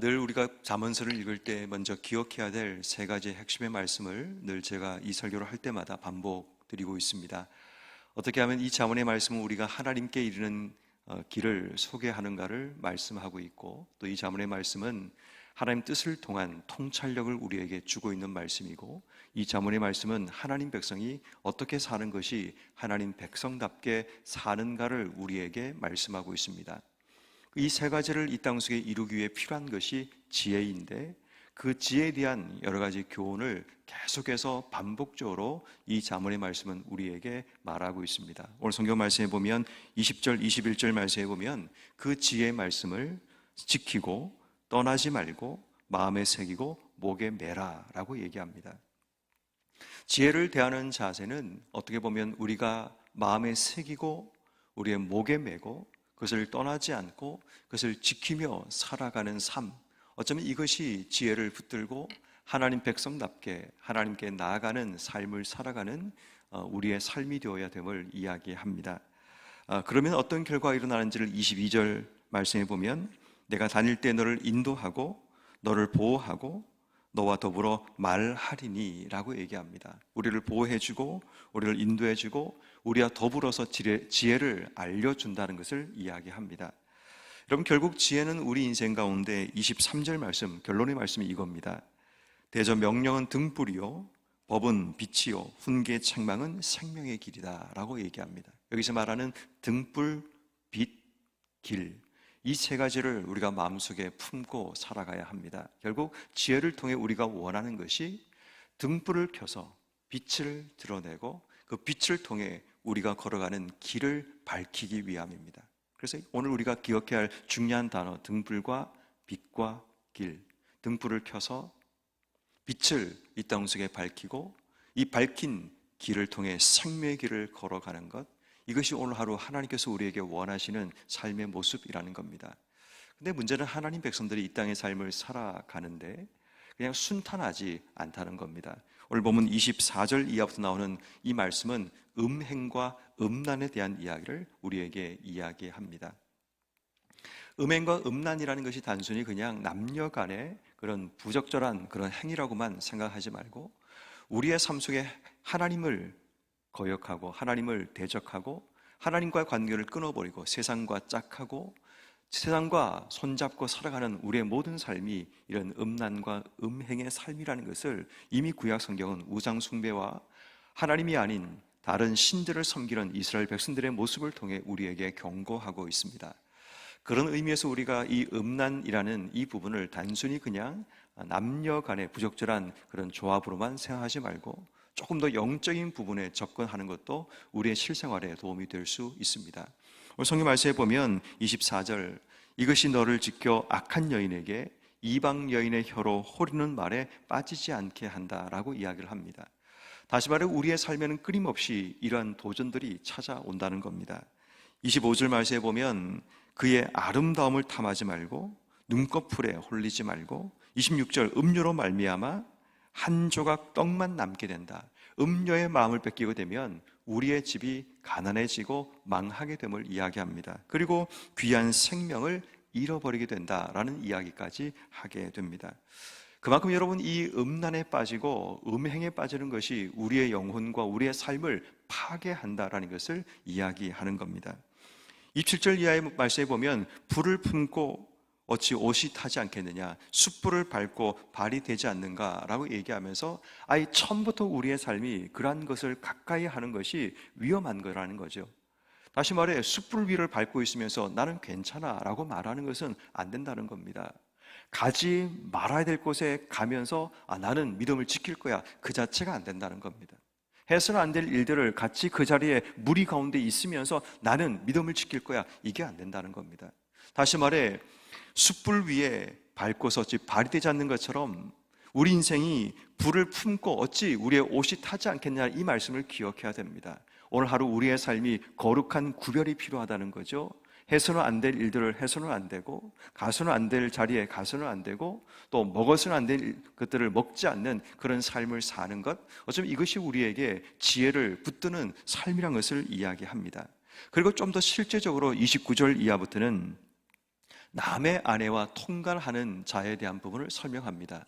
늘 우리가 잠언서를 읽을 때 먼저 기억해야 될 세 가지 핵심의 말씀을 늘 제가 이 설교를 할 때마다 반복드리고 있습니다. 어떻게 하면 이 잠언의 말씀은 우리가 하나님께 이르는 길을 소개하는가를 말씀하고 있고, 또 이 잠언의 말씀은 하나님 뜻을 통한 통찰력을 우리에게 주고 있는 말씀이고, 이 잠언의 말씀은 하나님 백성이 어떻게 사는 것이 하나님 백성답게 사는가를 우리에게 말씀하고 있습니다. 이 세 가지를 이 땅 속에 이루기 위해 필요한 것이 지혜인데, 그 지혜에 대한 여러 가지 교훈을 계속해서 반복적으로 이 잠언의 말씀은 우리에게 말하고 있습니다. 오늘 성경 말씀에 보면 20절, 21절 말씀에 보면 그 지혜의 말씀을 지키고 떠나지 말고 마음에 새기고 목에 매라라고 얘기합니다. 지혜를 대하는 자세는 어떻게 보면 우리가 마음에 새기고 우리의 목에 매고 그것을 떠나지 않고 그것을 지키며 살아가는 삶, 어쩌면 이것이 지혜를 붙들고 하나님 백성답게 하나님께 나아가는 삶을 살아가는 우리의 삶이 되어야 됨을 이야기합니다. 그러면 어떤 결과가 일어나는지를 22절 말씀해 보면, 내가 다닐 때 너를 인도하고 너를 보호하고 너와 더불어 말하리니 라고 얘기합니다. 우리를 보호해주고 우리를 인도해주고 우리와 더불어서 지혜를 알려준다는 것을 이야기합니다. 여러분, 결국 지혜는 우리 인생 가운데 23절 말씀, 결론의 말씀이 이겁니다. 대저 명령은 등불이요 법은 빛이요 훈계의 책망은 생명의 길이다 라고 얘기합니다. 여기서 말하는 등불, 빛, 길, 이 세 가지를 우리가 마음속에 품고 살아가야 합니다. 결국 지혜를 통해 우리가 원하는 것이 등불을 켜서 빛을 드러내고 그 빛을 통해 우리가 걸어가는 길을 밝히기 위함입니다. 그래서 오늘 우리가 기억해야 할 중요한 단어, 등불과 빛과 길. 등불을 켜서 빛을 이 땅 속에 밝히고 이 밝힌 길을 통해 생명의 길을 걸어가는 것, 이것이 오늘 하루 하나님께서 우리에게 원하시는 삶의 모습이라는 겁니다. 근데 문제는 하나님 백성들이 이 땅의 삶을 살아가는데 그냥 순탄하지 않다는 겁니다. 오늘 보면 24절 이하부터 나오는 이 말씀은 음행과 음란에 대한 이야기를 우리에게 이야기합니다. 음행과 음란이라는 것이 단순히 그냥 남녀 간의 그런 부적절한 그런 행위라고만 생각하지 말고, 우리의 삶 속에 하나님을 거역하고 하나님을 대적하고 하나님과의 관계를 끊어버리고 세상과 짝하고 세상과 손잡고 살아가는 우리의 모든 삶이 이런 음란과 음행의 삶이라는 것을 이미 구약 성경은 우상 숭배와 하나님이 아닌 다른 신들을 섬기는 이스라엘 백성들의 모습을 통해 우리에게 경고하고 있습니다. 그런 의미에서 우리가 이 음란이라는 이 부분을 단순히 그냥 남녀 간의 부적절한 그런 조합으로만 생각하지 말고 조금 더 영적인 부분에 접근하는 것도 우리의 실생활에 도움이 될 수 있습니다. 오늘 성경 말씀에 보면 24절, 이것이 너를 지켜 악한 여인에게 이방 여인의 혀로 호르는 말에 빠지지 않게 한다라고 이야기를 합니다. 다시 말해 우리의 삶에는 끊임없이 이러한 도전들이 찾아온다는 겁니다. 25절 말씀에 보면 그의 아름다움을 탐하지 말고 눈꺼풀에 홀리지 말고, 26절 음료로 말미암아 한 조각 떡만 남게 된다. 음료의 마음을 뺏기게 되면 우리의 집이 가난해지고 망하게 됨을 이야기합니다. 그리고 귀한 생명을 잃어버리게 된다라는 이야기까지 하게 됩니다. 그만큼 여러분, 이 음란에 빠지고 음행에 빠지는 것이 우리의 영혼과 우리의 삶을 파괴한다라는 것을 이야기하는 겁니다. 27절 이하의 말씀에 보면 불을 품고 어찌 옷이 타지 않겠느냐, 숯불을 밟고 발이 되지 않는가라고 얘기하면서 아예 처음부터 우리의 삶이 그러한 것을 가까이 하는 것이 위험한 거라는 거죠. 다시 말해 숯불 위를 밟고 있으면서 나는 괜찮아 라고 말하는 것은 안 된다는 겁니다. 가지 말아야 될 곳에 가면서 나는 믿음을 지킬 거야, 그 자체가 안 된다는 겁니다. 해서는 안 될 일들을 같이 그 자리에 무리 가운데 있으면서 나는 믿음을 지킬 거야, 이게 안 된다는 겁니다. 다시 말해 숯불 위에 밟고서 어찌 발이 되지 않는 것처럼 우리 인생이 불을 품고 어찌 우리의 옷이 타지 않겠냐, 이 말씀을 기억해야 됩니다. 오늘 하루 우리의 삶이 거룩한 구별이 필요하다는 거죠. 해서는 안 될 일들을 해서는 안 되고, 가서는 안 될 자리에 가서는 안 되고, 또 먹어서는 안 될 것들을 먹지 않는 그런 삶을 사는 것, 어쩌면 이것이 우리에게 지혜를 붙드는 삶이란 것을 이야기합니다. 그리고 좀 더 실제적으로 29절 이하부터는 남의 아내와 통관하는 자에 대한 부분을 설명합니다.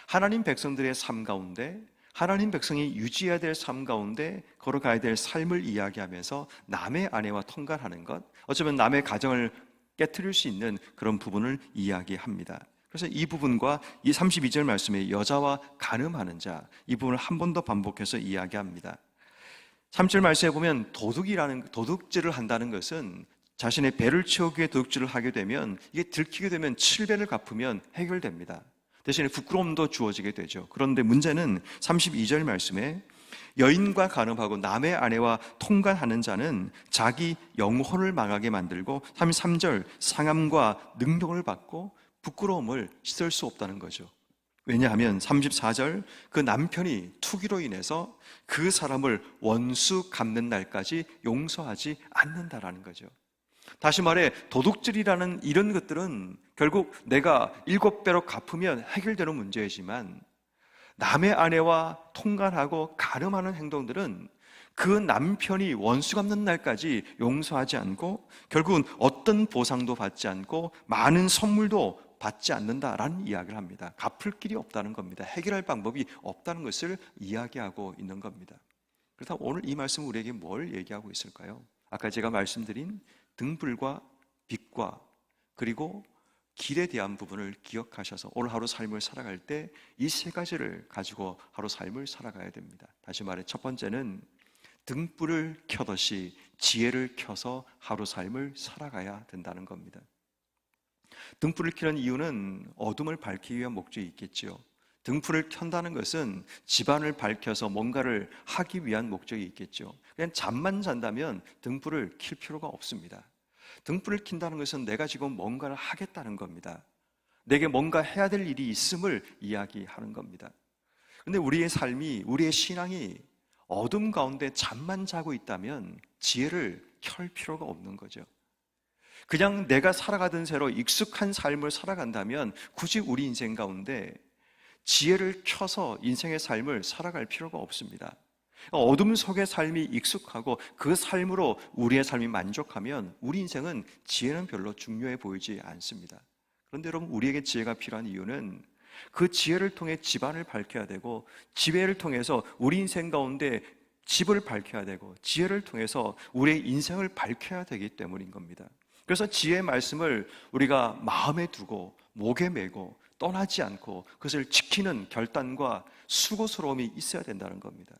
하나님 백성들의 삶 가운데, 하나님 백성이 유지해야 될 삶 가운데 걸어가야 될 삶을 이야기하면서 남의 아내와 통관하는 것, 어쩌면 남의 가정을 깨트릴 수 있는 그런 부분을 이야기합니다. 그래서 이 부분과 이 32절 말씀에 여자와 간음하는 자, 이 부분을 한 번 더 반복해서 이야기합니다. 3절 말씀에 보면 도둑질을 한다는 것은 자신의 배를 채우기 위해 도둑질을 하게 되면, 이게 들키게 되면 7배를 갚으면 해결됩니다. 대신에 부끄러움도 주어지게 되죠. 그런데 문제는 32절 말씀에 여인과 간음하고 남의 아내와 통관하는 자는 자기 영혼을 망하게 만들고, 33절 상함과 능력을 받고 부끄러움을 씻을 수 없다는 거죠. 왜냐하면 34절 그 남편이 투기로 인해서 그 사람을 원수 갚는 날까지 용서하지 않는다라는 거죠. 다시 말해 도둑질이라는 이런 것들은 결국 내가 7배로 갚으면 해결되는 문제이지만, 남의 아내와 통관하고 간음하는 행동들은 그 남편이 원수 갚는 날까지 용서하지 않고 결국은 어떤 보상도 받지 않고 많은 선물도 받지 않는다라는 이야기를 합니다. 갚을 길이 없다는 겁니다. 해결할 방법이 없다는 것을 이야기하고 있는 겁니다. 그렇다면 오늘 이 말씀은 우리에게 뭘 얘기하고 있을까요? 아까 제가 말씀드린 등불과 빛과 그리고 길에 대한 부분을 기억하셔서 오늘 하루 삶을 살아갈 때 이 세 가지를 가지고 하루 삶을 살아가야 됩니다. 다시 말해 첫 번째는 등불을 켜듯이 지혜를 켜서 하루 삶을 살아가야 된다는 겁니다. 등불을 켜는 이유는 어둠을 밝히기 위한 목적이 있겠지요. 등불을 켠다는 것은 집안을 밝혀서 뭔가를 하기 위한 목적이 있겠죠. 그냥 잠만 잔다면 등불을 켤 필요가 없습니다. 등불을 켠다는 것은 내가 지금 뭔가를 하겠다는 겁니다. 내게 뭔가 해야 될 일이 있음을 이야기하는 겁니다. 그런데 우리의 삶이, 우리의 신앙이 어둠 가운데 잠만 자고 있다면 지혜를 켤 필요가 없는 거죠. 그냥 내가 살아가던 대로 익숙한 삶을 살아간다면 굳이 우리 인생 가운데 지혜를 켜서 인생의 삶을 살아갈 필요가 없습니다. 어둠 속의 삶이 익숙하고 그 삶으로 우리의 삶이 만족하면 우리 인생은 지혜는 별로 중요해 보이지 않습니다. 그런데 여러분, 우리에게 지혜가 필요한 이유는 그 지혜를 통해 집안을 밝혀야 되고, 지혜를 통해서 우리 인생 가운데 집을 밝혀야 되고, 지혜를 통해서 우리의 인생을 밝혀야 되기 때문인 겁니다. 그래서 지혜의 말씀을 우리가 마음에 두고 목에 메고 떠나지 않고 그것을 지키는 결단과 수고스러움이 있어야 된다는 겁니다.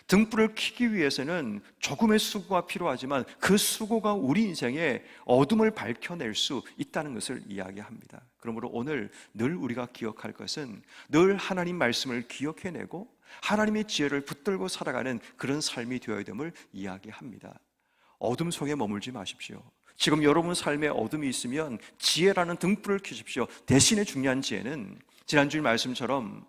등불을 켜기 위해서는 조금의 수고가 필요하지만 그 수고가 우리 인생의 어둠을 밝혀낼 수 있다는 것을 이야기합니다. 그러므로 오늘 늘 우리가 기억할 것은 늘 하나님 말씀을 기억해내고 하나님의 지혜를 붙들고 살아가는 그런 삶이 되어야 됨을 이야기합니다. 어둠 속에 머물지 마십시오. 지금 여러분 삶에 어둠이 있으면 지혜라는 등불을 켜십시오. 대신에 중요한 지혜는 지난주일 말씀처럼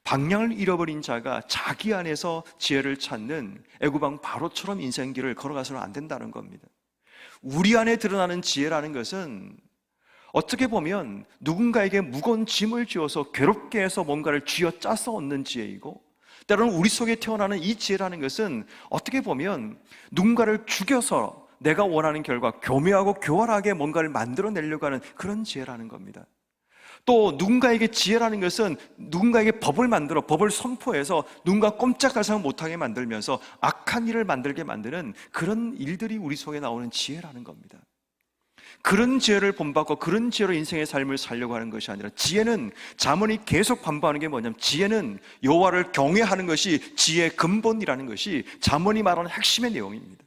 방향을 잃어버린 자가 자기 안에서 지혜를 찾는 애구방 바로처럼 인생길을 걸어가서는 안 된다는 겁니다. 우리 안에 드러나는 지혜라는 것은 어떻게 보면 누군가에게 무거운 짐을 지어서 괴롭게 해서 뭔가를 쥐어짜서 얻는 지혜이고, 때로는 우리 속에 태어나는 이 지혜라는 것은 어떻게 보면 누군가를 죽여서 내가 원하는 결과 교묘하고 교활하게 뭔가를 만들어내려고 하는 그런 지혜라는 겁니다. 또 누군가에게 지혜라는 것은 누군가에게 법을 만들어 법을 선포해서 누군가 꼼짝할 생각 못하게 만들면서 악한 일을 만들게 만드는 그런 일들이 우리 속에 나오는 지혜라는 겁니다. 그런 지혜를 본받고 그런 지혜로 인생의 삶을 살려고 하는 것이 아니라, 지혜는 잠언이 계속 반복하는 게 뭐냐면, 지혜는 여호와를 경외하는 것이 지혜의 근본이라는 것이 잠언이 말하는 핵심의 내용입니다.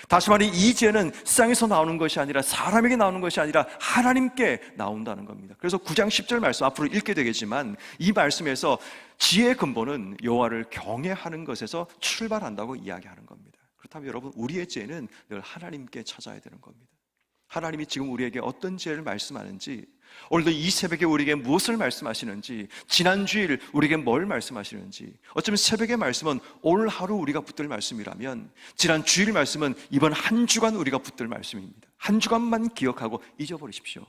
다시 말해 이 지혜는 세상에서 나오는 것이 아니라, 사람에게 나오는 것이 아니라 하나님께 나온다는 겁니다. 그래서 9장 10절 말씀 앞으로 읽게 되겠지만, 이 말씀에서 지혜의 근본은 여호와를 경외하는 것에서 출발한다고 이야기하는 겁니다. 그렇다면 여러분, 우리의 지혜는 늘 하나님께 찾아야 되는 겁니다. 하나님이 지금 우리에게 어떤 지혜를 말씀하는지, 오늘도 이 새벽에 우리에게 무엇을 말씀하시는지, 지난주일 우리에게 뭘 말씀하시는지, 어쩌면 새벽의 말씀은 오늘 하루 우리가 붙들 말씀이라면 지난 주일 말씀은 이번 한 주간 우리가 붙들 말씀입니다. 한 주간만 기억하고 잊어버리십시오.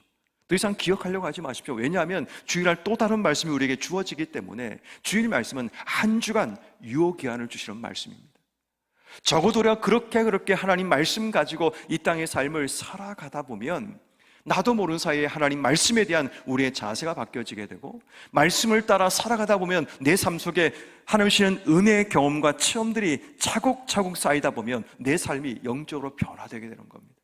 더 이상 기억하려고 하지 마십시오. 왜냐하면 주일날 또 다른 말씀이 우리에게 주어지기 때문에 주일 말씀은 한 주간 유효기한을 주시는 말씀입니다. 적어도 우리가 그렇게 하나님 말씀 가지고 이 땅의 삶을 살아가다 보면 나도 모르는 사이에 하나님 말씀에 대한 우리의 자세가 바뀌어지게 되고, 말씀을 따라 살아가다 보면 내 삶 속에 하나님 주시는 은혜의 경험과 체험들이 차곡차곡 쌓이다 보면 내 삶이 영적으로 변화되게 되는 겁니다.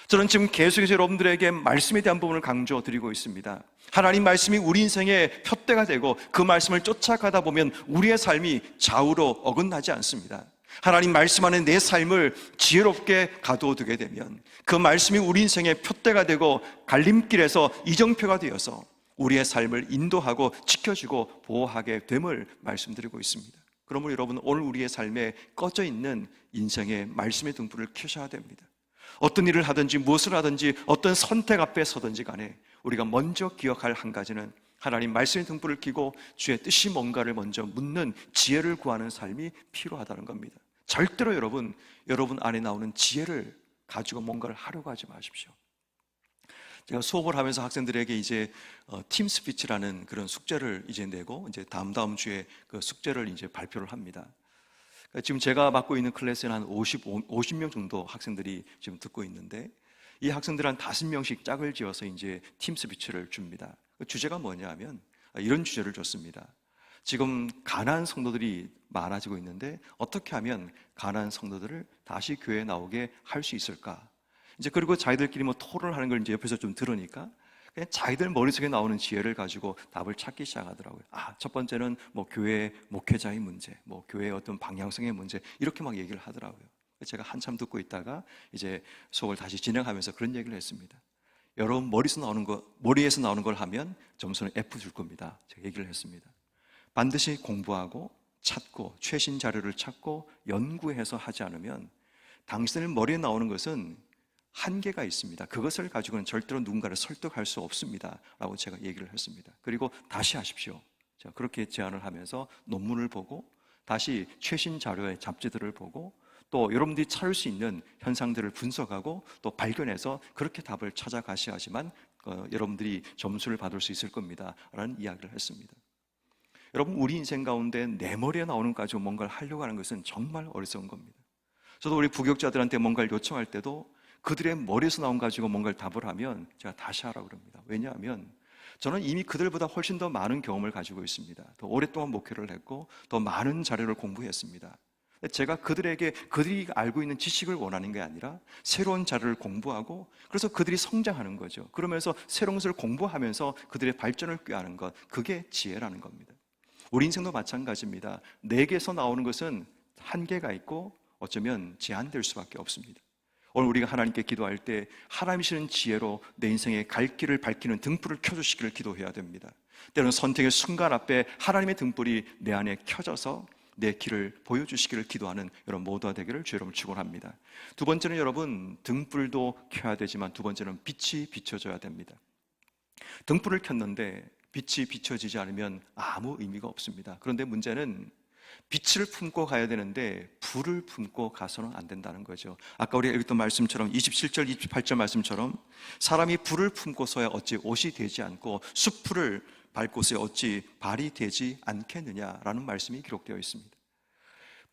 저는 지금 계속해서 여러분들에게 말씀에 대한 부분을 강조드리고 있습니다. 하나님 말씀이 우리 인생의 푯대가 되고 그 말씀을 쫓아가다 보면 우리의 삶이 좌우로 어긋나지 않습니다. 하나님 말씀 안에 내 삶을 지혜롭게 가두어두게 되면 그 말씀이 우리 인생의 푯대가 되고 갈림길에서 이정표가 되어서 우리의 삶을 인도하고 지켜주고 보호하게 됨을 말씀드리고 있습니다. 그러므로 여러분, 오늘 우리의 삶에 꺼져 있는 인생의 말씀의 등불을 켜셔야 됩니다. 어떤 일을 하든지 무엇을 하든지 어떤 선택 앞에 서든지 간에 우리가 먼저 기억할 한 가지는 하나님 말씀의 등불을 켜고 주의 뜻이 뭔가를 먼저 묻는 지혜를 구하는 삶이 필요하다는 겁니다. 절대로 여러분 안에 나오는 지혜를 가지고 뭔가를 하려고 하지 마십시오. 제가 수업을 하면서 학생들에게 이제 팀 스피치라는 그런 숙제를 이제 내고 이제 다음 주에 그 숙제를 이제 발표를 합니다. 지금 제가 맡고 있는 클래스에는 한 50명 정도 학생들이 지금 듣고 있는데, 이 학생들 한 5명씩 짝을 지어서 이제 팀 스피치를 줍니다. 주제가 뭐냐 하면 이런 주제를 줬습니다. 지금 가난한 성도들이 많아지고 있는데 어떻게 하면 가난한 성도들을 다시 교회에 나오게 할 수 있을까? 이제 그리고 자기들끼리 뭐 토론을 하는 걸 이제 옆에서 좀 들으니까 그냥 자기들 머릿속에 나오는 지혜를 가지고 답을 찾기 시작하더라고요. 첫 번째는 뭐 교회 목회자의 문제, 뭐 교회의 어떤 방향성의 문제, 이렇게 막 얘기를 하더라고요. 제가 한참 듣고 있다가 이제 수업을 다시 진행하면서 그런 얘기를 했습니다. 여러분 머리에서 나오는 걸 하면 점수는 F 줄 겁니다. 제가 얘기를 했습니다. 반드시 공부하고 찾고 최신 자료를 찾고 연구해서 하지 않으면 당신의 머리에 나오는 것은 한계가 있습니다. 그것을 가지고는 절대로 누군가를 설득할 수 없습니다 라고 제가 얘기를 했습니다. 그리고 다시 하십시오. 제가 그렇게 제안을 하면서 논문을 보고 다시 최신 자료의 잡지들을 보고 또 여러분들이 찾을 수 있는 현상들을 분석하고 또 발견해서 그렇게 답을 찾아가셔야지만 여러분들이 점수를 받을 수 있을 겁니다 라는 이야기를 했습니다. 여러분, 우리 인생 가운데 내 머리에 나오는 것 가지고 뭔가를 하려고 하는 것은 정말 어리석은 겁니다. 저도 우리 부교육자들한테 뭔가를 요청할 때도 그들의 머리에서 나온 가지고 뭔가를 답을 하면 제가 다시 하라고 그럽니다. 왜냐하면 저는 이미 그들보다 훨씬 더 많은 경험을 가지고 있습니다. 더 오랫동안 목회를 했고 더 많은 자료를 공부했습니다. 제가 그들이 알고 있는 지식을 원하는 게 아니라 새로운 자료를 공부하고 그래서 그들이 성장하는 거죠. 그러면서 새로운 것을 공부하면서 그들의 발전을 꾀하는 것, 그게 지혜라는 겁니다. 우리 인생도 마찬가지입니다. 내게서 나오는 것은 한계가 있고 어쩌면 제한될 수밖에 없습니다. 오늘 우리가 하나님께 기도할 때 하나님이 주시는 지혜로 내 인생의 갈 길을 밝히는 등불을 켜주시기를 기도해야 됩니다. 때로는 선택의 순간 앞에 하나님의 등불이 내 안에 켜져서 내 길을 보여주시기를 기도하는 여러분 모두가 되기를 주 여러분 축원합니다. 두 번째는 여러분, 등불도 켜야 되지만 두 번째는 빛이 비춰져야 됩니다. 등불을 켰는데 빛이 비춰지지 않으면 아무 의미가 없습니다. 그런데 문제는 빛을 품고 가야 되는데 불을 품고 가서는 안 된다는 거죠. 아까 우리가 읽었던 말씀처럼 27절, 28절 말씀처럼 사람이 불을 품고서야 어찌 옷이 되지 않고 숯불을 밟고서야 어찌 발이 되지 않겠느냐라는 말씀이 기록되어 있습니다.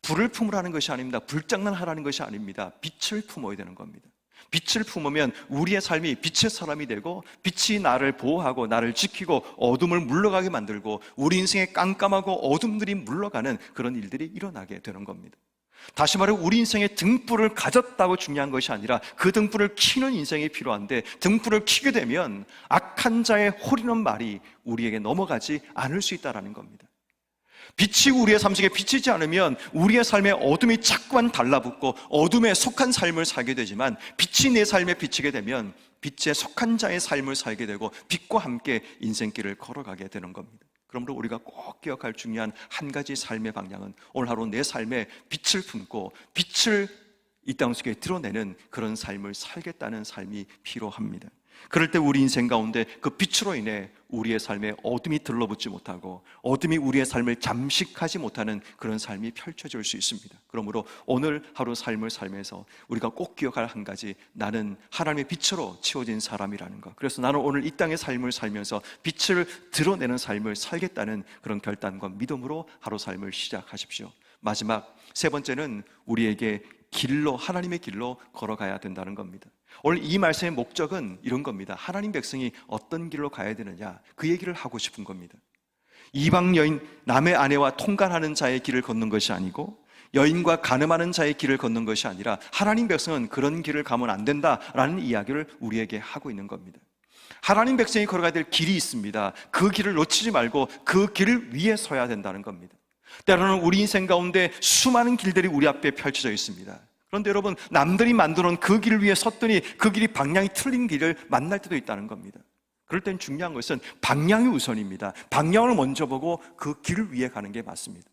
불을 품으라는 것이 아닙니다. 불장난하라는 것이 아닙니다. 빛을 품어야 되는 겁니다. 빛을 품으면 우리의 삶이 빛의 사람이 되고 빛이 나를 보호하고 나를 지키고 어둠을 물러가게 만들고 우리 인생의 깜깜하고 어둠들이 물러가는 그런 일들이 일어나게 되는 겁니다. 다시 말해 우리 인생의 등불을 가졌다고 중요한 것이 아니라 그 등불을 켜는 인생이 필요한데 등불을 켜게 되면 악한 자의 호리는 말이 우리에게 넘어가지 않을 수 있다는 겁니다. 빛이 우리의 삶 속에 비치지 않으면 우리의 삶에 어둠이 자꾸만 달라붙고 어둠에 속한 삶을 살게 되지만 빛이 내 삶에 비치게 되면 빛에 속한 자의 삶을 살게 되고 빛과 함께 인생길을 걸어가게 되는 겁니다. 그러므로 우리가 꼭 기억할 중요한 한 가지 삶의 방향은 오늘 하루 내 삶에 빛을 품고 빛을 이 땅 속에 드러내는 그런 삶을 살겠다는 삶이 필요합니다. 그럴 때 우리 인생 가운데 그 빛으로 인해 우리의 삶에 어둠이 들러붙지 못하고 어둠이 우리의 삶을 잠식하지 못하는 그런 삶이 펼쳐질 수 있습니다. 그러므로 오늘 하루 삶을 살면서 우리가 꼭 기억할 한 가지, 나는 하나님의 빛으로 치워진 사람이라는 것. 그래서 나는 오늘 이 땅의 삶을 살면서 빛을 드러내는 삶을 살겠다는 그런 결단과 믿음으로 하루 삶을 시작하십시오. 마지막 세 번째는 우리에게 길로, 하나님의 길로 걸어가야 된다는 겁니다. 오늘 이 말씀의 목적은 이런 겁니다. 하나님 백성이 어떤 길로 가야 되느냐, 그 얘기를 하고 싶은 겁니다. 이방 여인, 남의 아내와 통간하는 자의 길을 걷는 것이 아니고, 여인과 간음하는 자의 길을 걷는 것이 아니라 하나님 백성은 그런 길을 가면 안 된다라는 이야기를 우리에게 하고 있는 겁니다. 하나님 백성이 걸어가야 될 길이 있습니다. 그 길을 놓치지 말고 그 길을 위에 서야 된다는 겁니다. 때로는 우리 인생 가운데 수많은 길들이 우리 앞에 펼쳐져 있습니다. 그런데 여러분, 남들이 만들어놓은 그 길을 위해 섰더니 그 길이 방향이 틀린 길을 만날 때도 있다는 겁니다. 그럴 땐 중요한 것은 방향이 우선입니다. 방향을 먼저 보고 그 길을 위해 가는 게 맞습니다.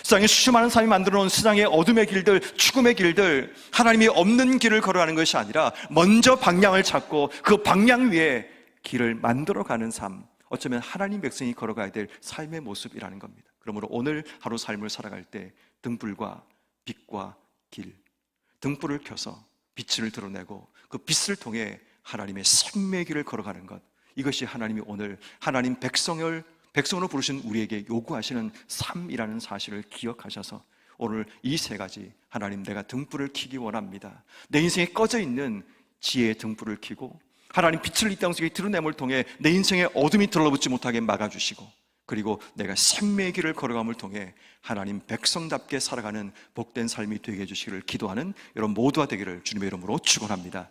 세상에 수많은 사람이 만들어놓은 세상의 어둠의 길들, 죽음의 길들, 하나님이 없는 길을 걸어가는 것이 아니라 먼저 방향을 찾고 그 방향 위에 길을 만들어가는 삶, 어쩌면 하나님 백성이 걸어가야 될 삶의 모습이라는 겁니다. 그러므로 오늘 하루 삶을 살아갈 때 등불과 빛과 길, 등불을 켜서 빛을 드러내고 그 빛을 통해 하나님의 생명의 길을 걸어가는 것, 이것이 하나님이 오늘 하나님 백성으로 부르신 우리에게 요구하시는 삶이라는 사실을 기억하셔서 오늘 이 세 가지, 하나님, 내가 등불을 켜기 원합니다. 내 인생에 꺼져 있는 지혜의 등불을 켜고 하나님 빛을 이 땅 속에 드러냄을 통해 내 인생에 어둠이 들러붙지 못하게 막아주시고, 그리고 내가 생명의 길을 걸어감을 통해 하나님 백성답게 살아가는 복된 삶이 되게 해주시기를 기도하는 여러분 모두가 되기를 주님의 이름으로 축원합니다.